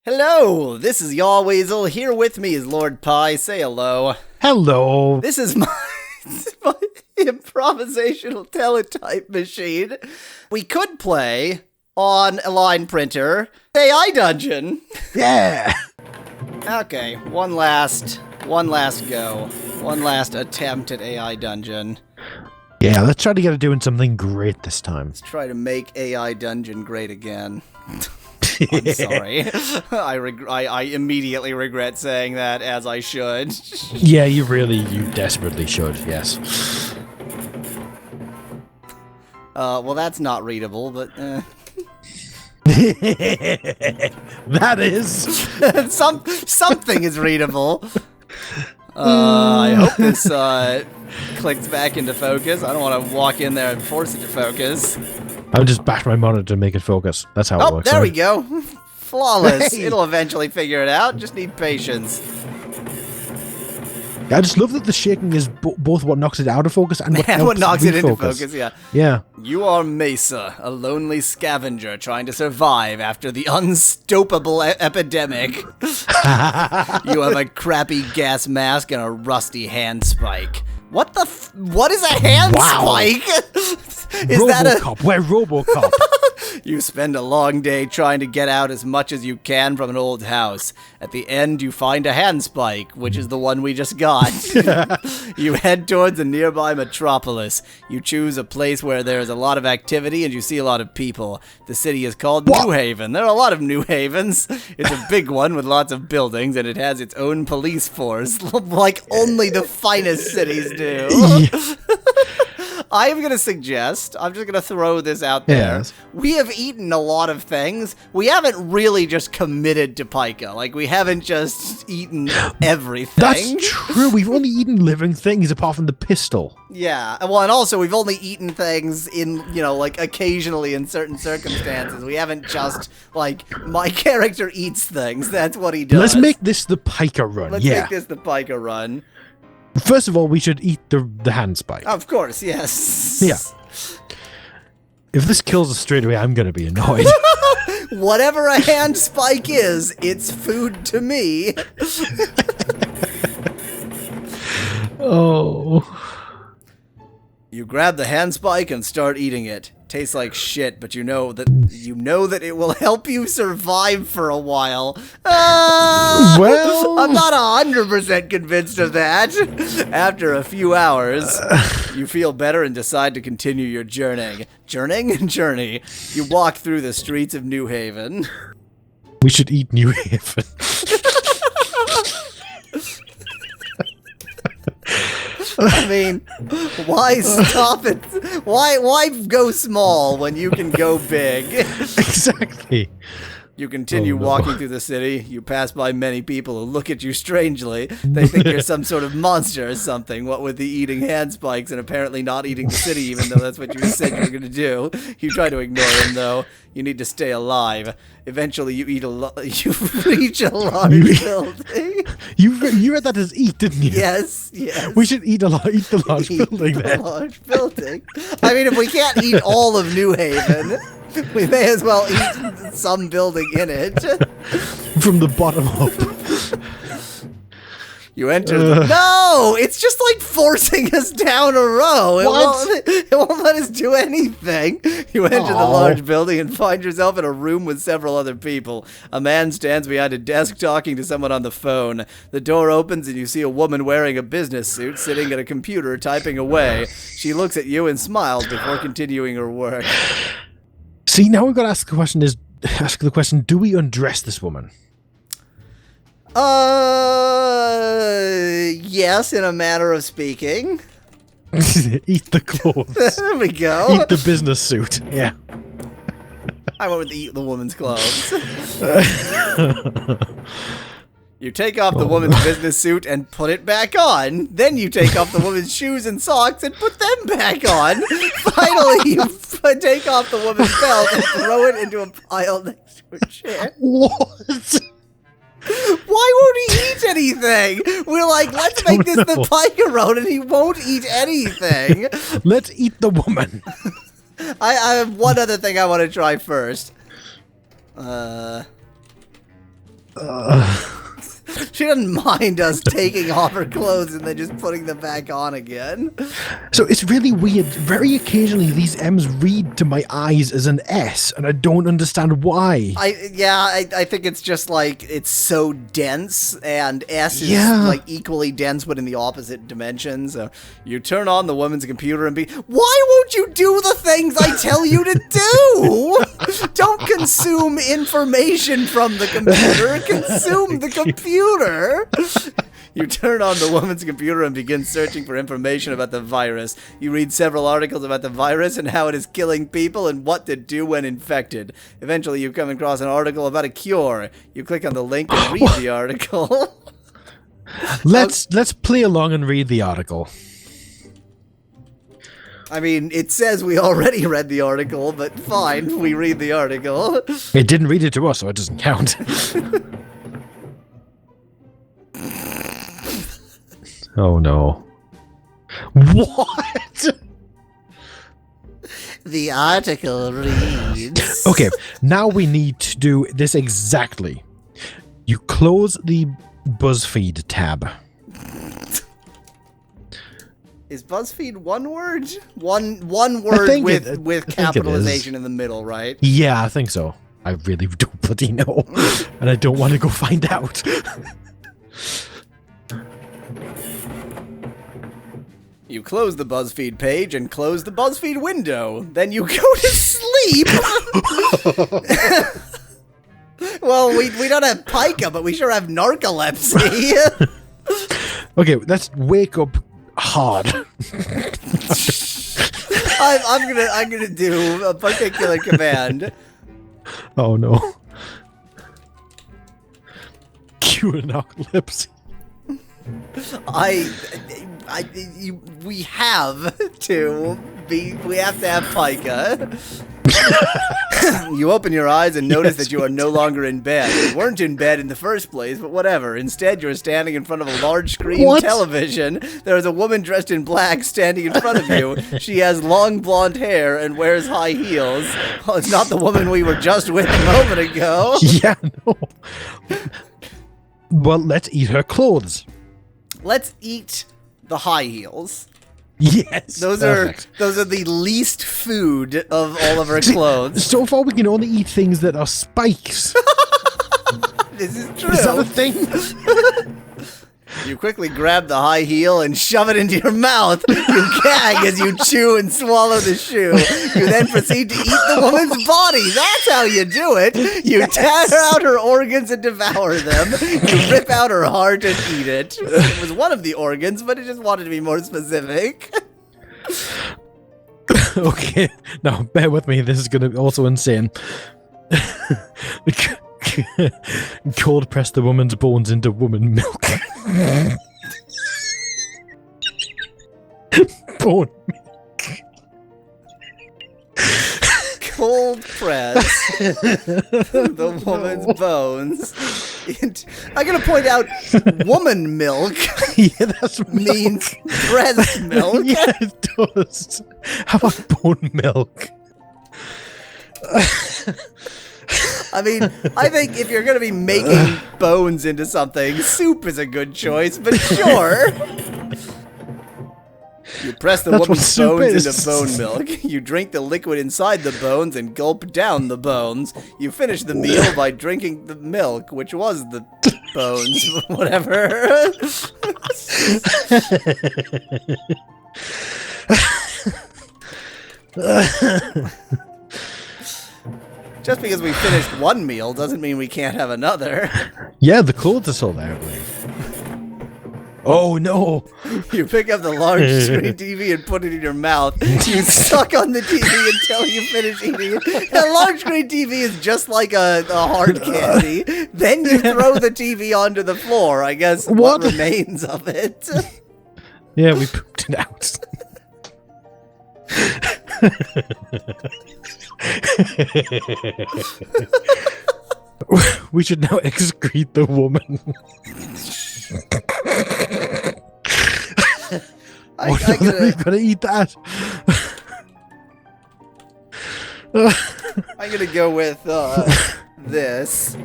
Hello, this is Yahweasel. Here with me is Lord Pi. Say hello. Hello. This is my improvisational teletype machine. We could play on a line printer. AI dungeon. Yeah. Okay, one last go. One last attempt at AI dungeon. Yeah, let's try to get it doing something great this time. Let's try to make AI dungeon great again. I'm sorry. I immediately regret saying that, as I should. Yeah, you desperately should, yes. Well, that's not readable, but, That is. something is readable. I hope this, clicks back into focus. I don't want to walk in there and force it to focus. I'll just bash my monitor to make it focus. That's how it works. Oh, there we go. Flawless. Hey. It'll eventually figure it out. Just need patience. I just love that the shaking is both what knocks it out of focus and what knocks it into refocus. focus, yeah. Yeah. You are Mesa, a lonely scavenger trying to survive after the unstoppable epidemic. You have a crappy gas mask and a rusty handspike. What the what is a handspike? Is that a... Robocop. We're Robocop. You spend a long day trying to get out as much as you can from an old house. At the end, you find a handspike, which is the one we just got. You head towards a nearby metropolis. You choose a place where there is a lot of activity and you see a lot of people. The city is called New Haven. There are a lot of New Havens. It's a big one with lots of buildings, and it has its own police force, like only the finest cities do. I am going to suggest, I'm just going to throw this out there. Yes. We have eaten a lot of things. We haven't really just committed to PICA. Like, we haven't just eaten everything. That's true. We've only eaten living things apart from the pistol. Yeah. Well, and also, we've only eaten things in, like, occasionally in certain circumstances. We haven't just, like, my character eats things. That's what he does. Let's make this the PICA run. Let's make this the PICA run. First of all, we should eat the handspike. Of course, yes. Yeah. If this kills us straight away, I'm going to be annoyed. Whatever a handspike is, it's food to me. Oh. You grab the handspike and start eating it. Tastes like shit, but you know that it will help you survive for a while. Well, I'm not 100% convinced of that. After a few hours, you feel better and decide to continue your journey. Journey. You walk through the streets of New Haven. we should eat New Haven. I mean, why stop it? Why go small when you can go big? Exactly. You continue walking through the city. You pass by many people who look at you strangely. They think you're some sort of monster or something, what with the eating handspikes and apparently not eating the city, even though that's what you said you were going to do. You try to ignore them, though. You need to stay alive. Eventually, you reach a large building. You read that as eat, didn't you? Yes. We should eat the large building then. A large building. I mean, if we can't eat all of New Haven, we may as well eat some building in it. From the bottom up. You enter No! It's just like forcing us down a row. It won't let us do anything. You enter the large building and find yourself in a room with several other people. A man stands behind a desk talking to someone on the phone. The door opens and you see a woman wearing a business suit sitting at a computer typing away. She looks at you and smiles before continuing her work. See, now we've got to ask the question, do we undress this woman? Yes, in a manner of speaking. Eat the clothes. There we go. Eat the business suit. Yeah. I went with eat the woman's clothes. You take off the woman's business suit and put it back on. Then you take off the woman's shoes and socks and put them back on. Finally, you take off the woman's belt and throw it into a pile next to a chair. What? Why won't he eat anything? We're like, let's make this the PICA road, and he won't eat anything. Let's eat the woman. I have one other thing I want to try first. She doesn't mind us taking off her clothes and then just putting them back on again. So it's really weird. Very occasionally, these M's read to my eyes as an S, and I don't understand why. I think it's just like it's so dense, and S is like equally dense, but in the opposite dimension. So you turn on the woman's computer and why won't you do the things I tell you to do? Don't consume information from the computer. Consume the computer. You turn on the woman's computer and begin searching for information about the virus. You read several articles about the virus and how it is killing people and what to do when infected. Eventually, you come across an article about a cure. You click on the link and read the article. Let's play along and read the article. I mean, it says we already read the article, but fine, we read the article. It didn't read it to us, so it doesn't count. Oh no. What? The article reads... Okay, now we need to do this exactly. You close the BuzzFeed tab. Is BuzzFeed one word? One word with capitalization in the middle, right? Yeah, I think so. I really don't bloody know. And I don't want to go find out. You close the BuzzFeed page and close the BuzzFeed window. Then you go to sleep. Well, we don't have PICA, but we sure have narcolepsy. Okay, let's wake up hard. I'm gonna do a particular command. Oh no. Cue narcolepsy. We have to have PICA. You open your eyes and notice that you are no longer in bed. You weren't in bed in the first place, but whatever. Instead, you're standing in front of a large screen television. There is a woman dressed in black standing in front of you. She has long blonde hair and wears high heels. Oh, it's not the woman we were just with a moment ago. Yeah, no. Well, let's eat her clothes. Let's eat the high heels. Yes, those are the least food of all of our clothes. So far, we can only eat things that are spikes. This is true. Is that a thing? You quickly grab the high heel and shove it into your mouth. You gag as you chew and swallow the shoe. You then proceed to eat the woman's body. That's how you do it. You tear out her organs and devour them. You rip out her heart and eat it. It was one of the organs, but it just wanted to be more specific. Okay, now bear with me. This is going to be also insane. Cold press the woman's bones into woman milk. Bone milk. Cold press the woman's bones. I'm gonna point out, woman milk. Yeah, that's means breast milk. Yeah, it does. How about bone milk? I mean, I think if you're going to be making bones into something, soup is a good choice, but sure. You press the woman's bones into bone milk. You drink the liquid inside the bones and gulp down the bones. You finish the meal by drinking the milk, which was the bones, whatever. Just because we finished one meal doesn't mean we can't have another. Yeah, the clothes are still there, I believe. Oh no! You pick up the large screen TV and put it in your mouth. You suck on the TV until you finish eating it. The large screen TV is just like a hard candy. Then you throw the TV onto the floor. I guess what remains of it. Yeah, we pooped it out. We should now excrete the woman. We've got to eat that. I'm gonna go with this.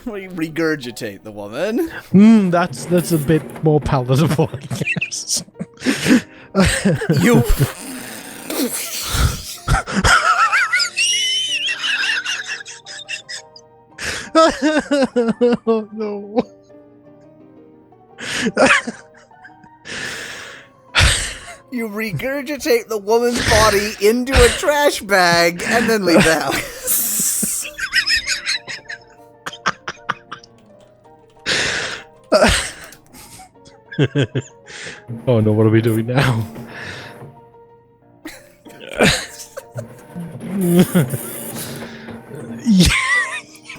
Regurgitate the woman. That's a bit more palatable, I guess. You. Oh, no. You regurgitate the woman's body into a trash bag and then leave the house. Oh no, what are we doing now?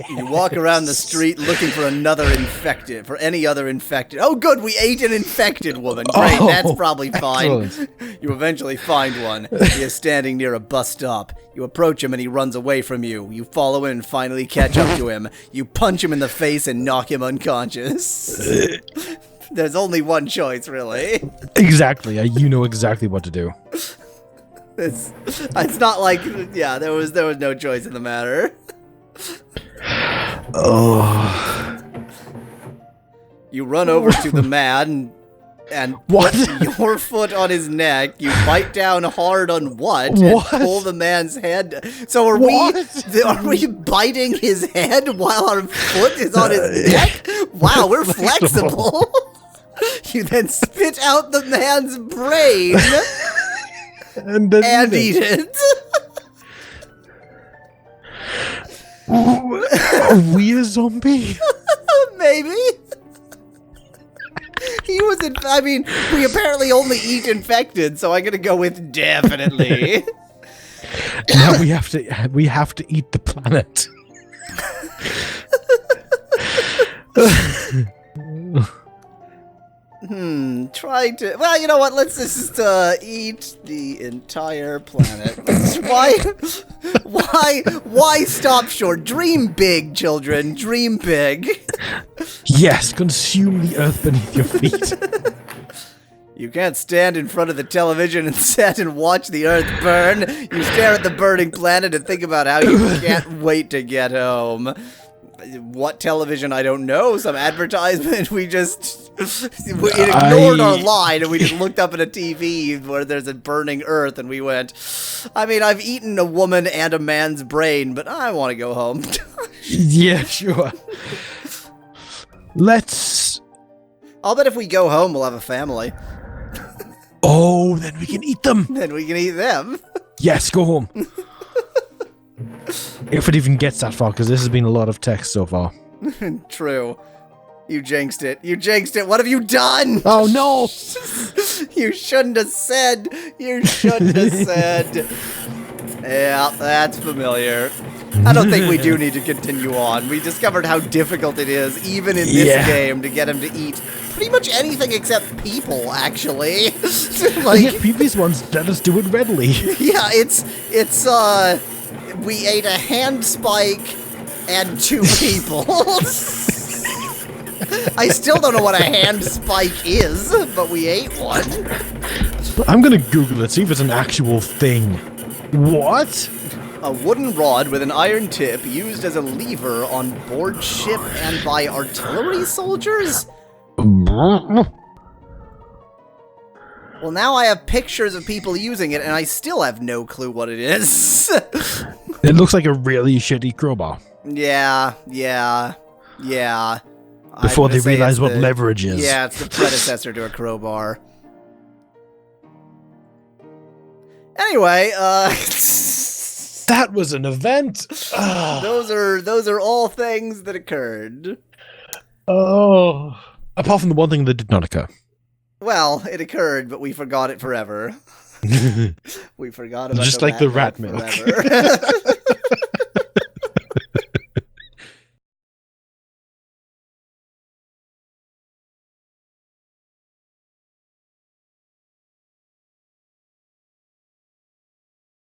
You walk around the street looking for any other infected. Oh, good, we ate an infected woman. Great, that's probably fine. Excellent. You eventually find one. He is standing near a bus stop. You approach him and he runs away from you. You follow in and finally catch up to him. You punch him in the face and knock him unconscious. There's only one choice, really. Exactly. You know exactly what to do. It's not like, yeah, there was no choice in the matter. Oh. You run over to the man and What? put your foot on his neck. You bite down hard on what? What? And pull the man's head. So are we biting his head while our foot is on his neck? Wow, we're flexible. You then spit out the man's brain And then and eat it. Are we a zombie? Maybe. He was we apparently only eat infected, so I'm gonna go with definitely. Now we have to eat the planet. Well, you know what? Let's just eat the entire planet. Why stop short? Dream big, children. Dream big. Yes, consume the earth beneath your feet. You can't stand in front of the television and sit and watch the earth burn. You stare at the burning planet and think about how you can't wait to get home. What television? I don't know. Some advertisement. We ignored our line and we just looked up at a TV where there's a burning earth and we went, I've eaten a woman and a man's brain, but I want to go home. Yeah, sure. I'll bet if we go home, we'll have a family. Oh, then we can eat them. Then we can eat them. Yes, go home. If it even gets that far, because this has been a lot of text so far. True. You jinxed it. You jinxed it. What have you done? Oh, no. You shouldn't have said. You shouldn't have said. Yeah, that's familiar. I don't think we do need to continue on. We discovered how difficult it is, even in this game, to get him to eat pretty much anything except people, actually. Previous ones let us do it readily. Yeah, we ate a hand spike and 2 people. I still don't know what a hand spike is, but we ate one. I'm gonna Google it, see if it's an actual thing. What? A wooden rod with an iron tip used as a lever on board ship and by artillery soldiers? Well, now I have pictures of people using it, and I still have no clue what it is. It looks like a really shitty crowbar. Yeah. Before they realize what leverage is. Yeah, it's the predecessor to a crowbar. Anyway, that was an event. Those are all things that occurred. Oh. Apart from the one thing that did not occur. Well, it occurred, but we forgot it forever. We forgot about just like the rat milk.